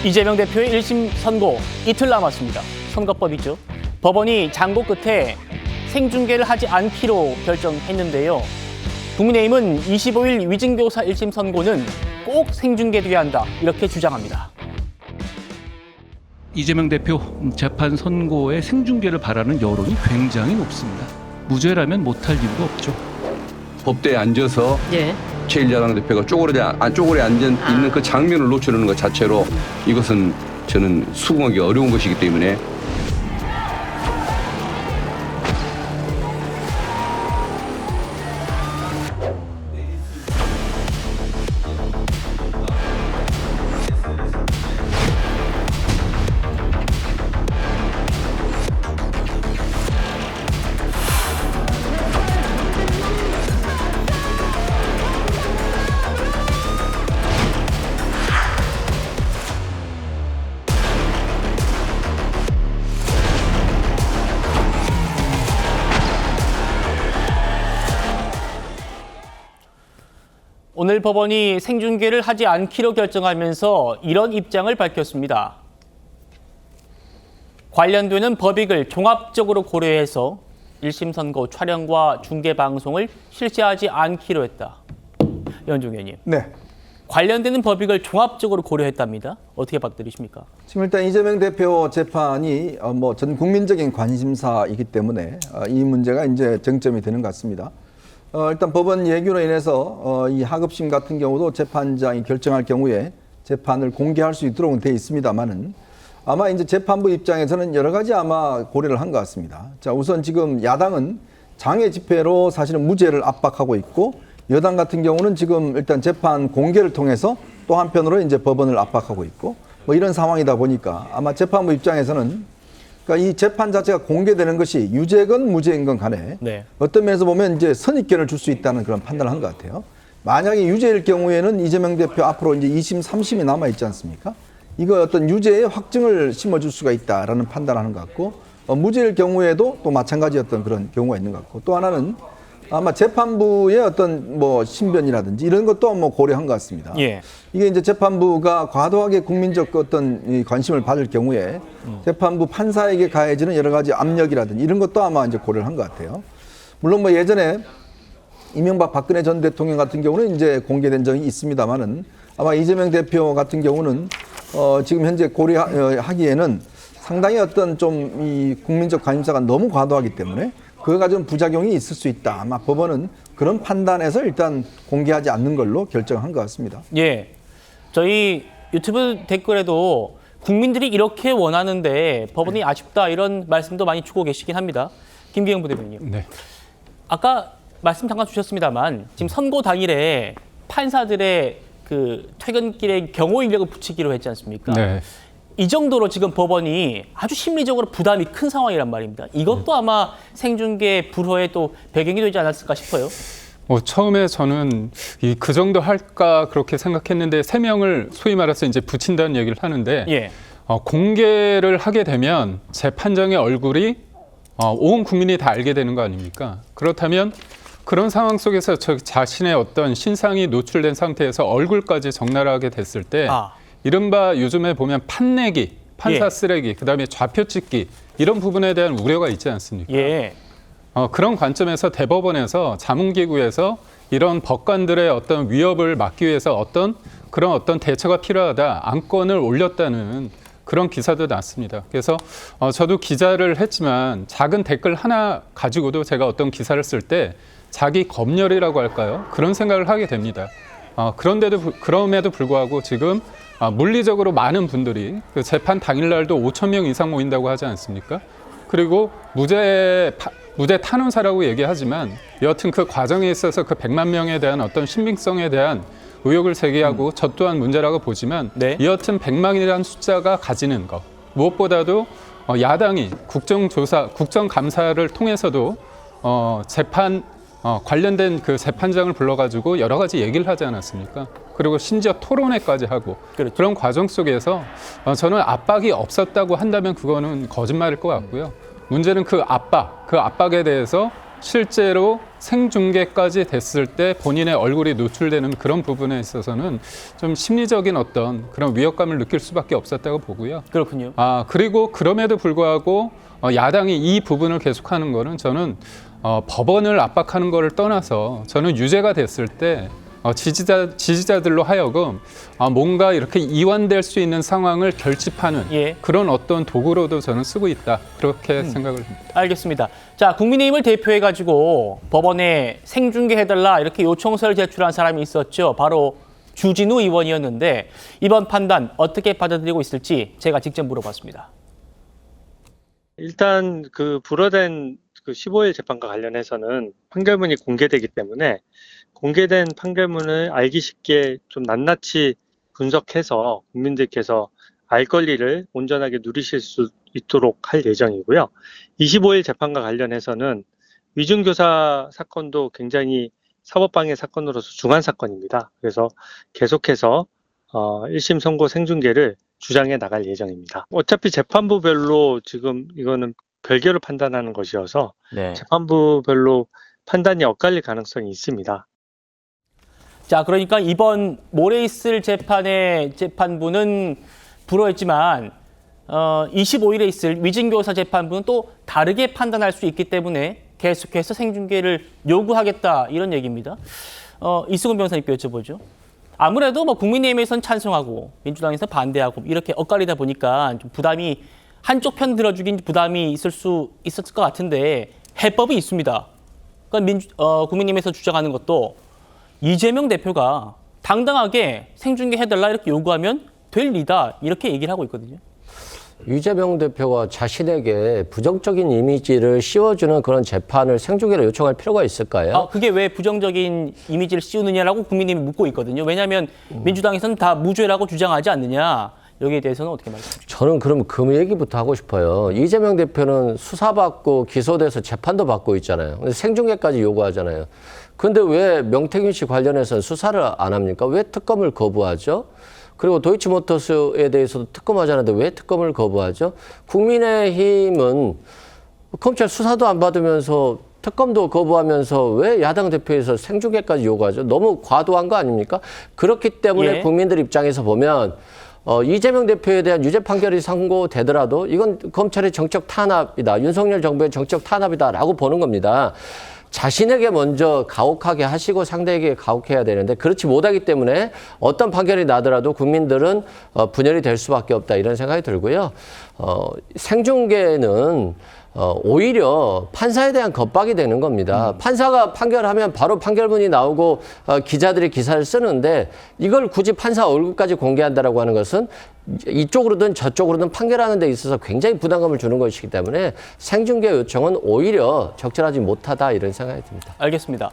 이재명 대표의 1심 선고 이틀 남았습니다. 선거법이죠. 법원이 장고 끝에 생중계를 하지 않기로 결정했는데요. 국민의힘은 25일 위증교사 1심 선고는 꼭 생중계돼야 한다 이렇게 주장합니다. 이재명 대표 재판 선고의 생중계를 바라는 여론이 굉장히 높습니다. 무죄라면 못할 이유가 없죠. 법대에 앉아서 제1야당 대표가 쪼그려 앉아 있는 그 장면을 노출하는 것 자체로 이것은 저는 수긍하기 어려운 것이기 때문에 오늘 법원이 생중계를 하지 않기로 결정하면서 이런 입장을 밝혔습니다. 관련되는 법익을 종합적으로 고려해서 1심 선고 촬영과 중계 방송을 실시하지 않기로 했다. 연중 의원님. 네. 관련되는 법익을 종합적으로 고려했답니다. 어떻게 받아들이십니까? 지금 일단 이재명 대표 재판이 전 국민적인 관심사이기 때문에 이 문제가 이제 쟁점이 되는 것 같습니다. 일단 법원 예규로 인해서 이 하급심 같은 경우도 재판장이 결정할 경우에 재판을 공개할 수 있도록 돼 있습니다만은 아마 이제 재판부 입장에서는 여러 가지 아마 고려를 한 것 같습니다. 자, 우선 지금 야당은 장외 집회로 사실은 무죄를 압박하고 있고 여당 같은 경우는 지금 일단 재판 공개를 통해서 또 한편으로 이제 법원을 압박하고 있고 이런 상황이다 보니까 아마 재판부 입장에서는 그러니까 이 재판 자체가 공개되는 것이 유죄건 무죄인 건 간에 어떤 면에서 보면 이제 선입견을 줄 수 있다는 그런 판단을 한 것 같아요. 만약에 유죄일 경우에는 이재명 대표 앞으로 이제 2심, 3심이 남아 있지 않습니까? 이거 어떤 유죄의 확증을 심어줄 수가 있다라는 판단을 하는 것 같고 무죄일 경우에도 또 마찬가지였던 그런 경우가 있는 것 같고 또 하나는 아마 재판부의 어떤 신변이라든지 이런 것도 고려한 것 같습니다. 이게 이제 재판부가 과도하게 국민적 어떤 이 관심을 받을 경우에 재판부 판사에게 가해지는 여러 가지 압력이라든지 이런 것도 아마 이제 고려를 한 것 같아요. 물론 예전에 이명박 박근혜 전 대통령 같은 경우는 이제 공개된 적이 있습니다만은 아마 이재명 대표 같은 경우는 지금 현재 고려하기에는 상당히 어떤 좀 이 국민적 관심사가 너무 과도하기 때문에 그거가 좀 부작용이 있을 수 있다. 아마 법원은 그런 판단에서 일단 공개하지 않는 걸로 결정한 것 같습니다. 예, 저희 유튜브 댓글에도 국민들이 이렇게 원하는데 법원이 아쉽다 이런 말씀도 많이 주고 계시긴 합니다. 김기영 부대변인님. 네. 아까 말씀 잠깐 주셨습니다만 지금 선고 당일에 판사들의 그 퇴근길에 경호 인력을 붙이기로 했지 않습니까? 네. 이 정도로 지금 법원이 아주 심리적으로 부담이 큰 상황이란 말입니다. 이것도 아마 생중계 불허의 또 배경이 되지 않았을까 싶어요. 처음에 저는 그 정도 할까 그렇게 생각했는데 3명을 소위 말해서 이제 붙인다는 얘기를 하는데 공개를 하게 되면 재판장의 얼굴이 온 국민이 다 알게 되는 거 아닙니까? 그렇다면 그런 상황 속에서 저 자신의 어떤 신상이 노출된 상태에서 얼굴까지 적나라하게 됐을 때 이른바 요즘에 보면 판내기, 판사 쓰레기, 그다음에 좌표 찍기 이런 부분에 대한 우려가 있지 않습니까? 그런 관점에서 대법원에서 자문기구에서 이런 법관들의 어떤 위협을 막기 위해서 어떤 대처가 필요하다, 안건을 올렸다는 그런 기사도 났습니다. 그래서 저도 기자를 했지만 작은 댓글 하나 가지고도 제가 어떤 기사를 쓸 때 자기 검열이라고 할까요? 그런 생각을 하게 됩니다. 그럼에도 불구하고 지금 물리적으로 많은 분들이 그 재판 당일날도 5,000명 이상 모인다고 하지 않습니까? 그리고 무죄 탄원사라고 얘기하지만 여하튼 그 과정에 있어서 그 100만 명에 대한 어떤 신빙성에 대한 의혹을 제기하고 저 또한 문제라고 보지만 여하튼 100만이라는 숫자가 가지는 것 무엇보다도 야당이 국정감사를 통해서도 재판 관련된 그 재판장을 불러가지고 여러 가지 얘기를 하지 않았습니까? 그리고 심지어 토론회까지 하고 그런 과정 속에서 저는 압박이 없었다고 한다면 그거는 거짓말일 것 같고요. 문제는 그 압박에 대해서 실제로 생중계까지 됐을 때 본인의 얼굴이 노출되는 그런 부분에 있어서는 좀 심리적인 어떤 그런 위협감을 느낄 수밖에 없었다고 보고요. 그렇군요. 그리고 그럼에도 불구하고 야당이 이 부분을 계속하는 거는 저는 법원을 압박하는 거를 떠나서 저는 유죄가 됐을 때 지지자들로 하여금 뭔가 이렇게 이완될 수 있는 상황을 결집하는 그런 어떤 도구로도 저는 쓰고 있다. 그렇게 생각을 합니다. 알겠습니다. 자, 국민의힘을 대표해가지고 법원에 생중계해달라 이렇게 요청서를 제출한 사람이 있었죠. 바로 주진우 의원이었는데 이번 판단 어떻게 받아들이고 있을지 제가 직접 물어봤습니다. 일단 그 불어된 그 15일 재판과 관련해서는 판결문이 공개되기 때문에 공개된 판결문을 알기 쉽게 좀 낱낱이 분석해서 국민들께서 알 권리를 온전하게 누리실 수 있도록 할 예정이고요. 25일 재판과 관련해서는 위중교사 사건도 굉장히 사법방해 사건으로서 중한 사건입니다. 그래서 계속해서 1심 선고 생중계를 주장해 나갈 예정입니다. 어차피 재판부별로 지금 이거는 별개로 판단하는 것이어서 재판부별로 판단이 엇갈릴 가능성이 있습니다. 자, 그러니까 이번 모레 있을 재판부는 불허했지만 25일에 있을 위증교사 재판부는 또 다르게 판단할 수 있기 때문에 계속해서 생중계를 요구하겠다 이런 얘기입니다. 이수근 변호사님께 여쭤보죠. 아무래도 뭐 국민의힘에서는 찬성하고 민주당에서 반대하고 이렇게 엇갈리다 보니까 좀 부담이 한쪽 편 들어주긴 부담이 있었을 것 같은데 해법이 있습니다. 그러니까 국민의힘에서 주장하는 것도 이재명 대표가 당당하게 생중계 해달라 이렇게 요구하면 될 리다 이렇게 얘기를 하고 있거든요. 이재명 대표가 자신에게 부정적인 이미지를 씌워주는 그런 재판을 생중계로 요청할 필요가 있을까요? 그게 왜 부정적인 이미지를 씌우느냐라고 국민의힘이 묻고 있거든요. 왜냐하면 민주당에서는 다 무죄라고 주장하지 않느냐. 여기에 대해서는 어떻게 말씀하십니까? 저는 그럼 그 얘기부터 하고 싶어요. 이재명 대표는 수사받고 기소돼서 재판도 받고 있잖아요. 근데 생중계까지 요구하잖아요. 근데 왜 명태균 씨 관련해서는 수사를 안 합니까? 왜 특검을 거부하죠? 그리고 도이치모터스에 대해서도 특검하자는데 왜 특검을 거부하죠? 국민의힘은 검찰 수사도 안 받으면서 특검도 거부하면서 왜 야당 대표에서 생중계까지 요구하죠? 너무 과도한 거 아닙니까? 그렇기 때문에 국민들 입장에서 보면 이재명 대표에 대한 유죄 판결이 선고되더라도 이건 검찰의 정적 탄압이다. 윤석열 정부의 정적 탄압이다라고 보는 겁니다. 자신에게 먼저 가혹하게 하시고 상대에게 가혹해야 되는데 그렇지 못하기 때문에 어떤 판결이 나더라도 국민들은 분열이 될 수밖에 없다 이런 생각이 들고요. 생중계는 오히려 판사에 대한 겁박이 되는 겁니다. 판사가 판결하면 바로 판결문이 나오고 기자들이 기사를 쓰는데 이걸 굳이 판사 얼굴까지 공개한다라고 하는 것은 이쪽으로든 저쪽으로든 판결하는 데 있어서 굉장히 부담감을 주는 것이기 때문에 생중계 요청은 오히려 적절하지 못하다 이런 생각이 듭니다. 알겠습니다.